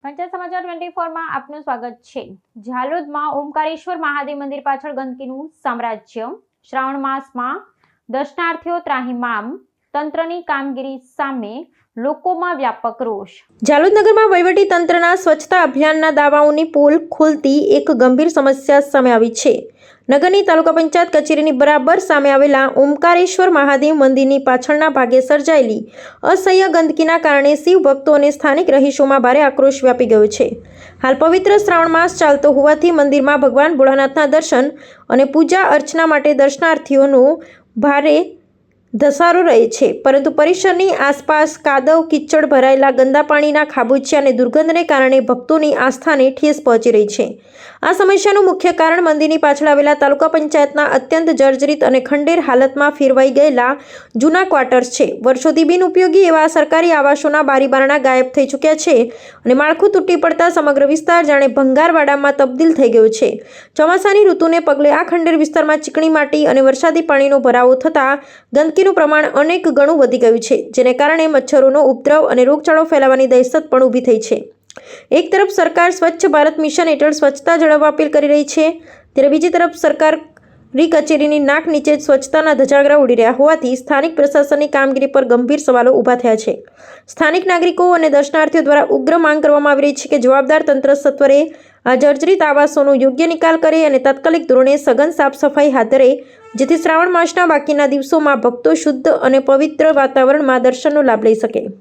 પંચાયત સમાચાર 24 માં આપનું સ્વાગત છે। ઝાલોદમાં ઓમકારેશ્વર મહાદેવ મંદિર પાછળ ગંદકીનું સામ્રાજ્ય। શ્રાવણ માસમાં દર્શનાર્થીઓ ત્રાહિમામ। તંત્રની કામગીરી સામે લોકોમાં વ્યાપક રોષ। ઝાલોદ નગરમાં વહીવટી તંત્રના સ્વચ્છતા અભિયાનના દાવાઓની પોલ ખુલતી એક ગંભીર સમસ્યા સામે આવી છે। નગરની તાલુકા પંચાયત કચેરીની બરાબર સામે આવેલા ઓમકારેશ્વર મહાદેવ મંદિરની પાછળના ભાગે સર્જાયેલી અસહ્ય ગંદકીના કારણે શિવ ભક્તો અને સ્થાનિક રહીશોમાં ભારે આક્રોશ વ્યાપી ગયો છે। હાલ પવિત્ર શ્રાવણ માસ ચાલતો હોવાથી મંદિરમાં ભગવાન ભોળાનાથના દર્શન અને પૂજા અર્ચના માટે દર્શનાર્થીઓનો ભારે ધસારો રહે છે, પરંતુ પરિસરની આસપાસ કાદવ કીચડ ભરાયેલા ગંદા પાણીના ખાબોચિયા અને દુર્ગંધને કારણે ભક્તોની આસ્થાને ઠેસ પહોંચી રહી છે। આ સમસ્યાનું મુખ્ય કારણ મંદિરની પાછળ આવેલા તાલુકા પંચાયતના અત્યંત જર્જરિત અને ખંડેર હાલતમાં ફેરવાઈ ગયેલા જૂના ક્વાર્ટર્સ છે। વર્ષોથી બિનઉપયોગી એવા સરકારી આવાસોના બારીબારણા ગાયબ થઈ ચૂક્યા છે અને માળખું તૂટી પડતા સમગ્ર વિસ્તાર જાણે ભંગારવાડામાં તબદીલ થઈ ગયો છે। ચોમાસાની ઋતુને પગલે આ ખંડેર વિસ્તારમાં ચીકણી માટી અને વરસાદી પાણીનો ભરાવો થતાં ગંદકીનું પ્રમાણ અનેક ગણું વધી ગયું છે, જેને કારણે મચ્છરોનો ઉપદ્રવ અને રોગચાળો ફેલાવાની દહેશત પણ ઊભી થઈ છે। એક તરફ સરકાર સ્વચ્છ ભારત મિશન હેઠળ સ્વચ્છતા જાળવવા અપીલ કરી રહી છે, ત્યારે બીજી તરફ સરકારી કચેરીની નાક નીચે જ સ્વચ્છતાના ધજાગરા ઉડી રહ્યા હોવાથી સ્થાનિક પ્રશાસનની કામગીરી પર ગંભીર સવાલો ઊભા થયા છે। સ્થાનિક નાગરિકો અને દર્શનાર્થીઓ દ્વારા ઉગ્ર માંગ કરવામાં આવી રહી છે કે જવાબદાર તંત્ર સત્વરે આ જર્જરિત આવાસોનો યોગ્ય નિકાલ કરે અને તાત્કાલિક ધોરણે સઘન સાફ સફાઈ હાથ ધરે, જેથી શ્રાવણ માસના બાકીના દિવસોમાં ભક્તો શુદ્ધ અને પવિત્ર વાતાવરણમાં દર્શનનો લાભ લઈ શકે।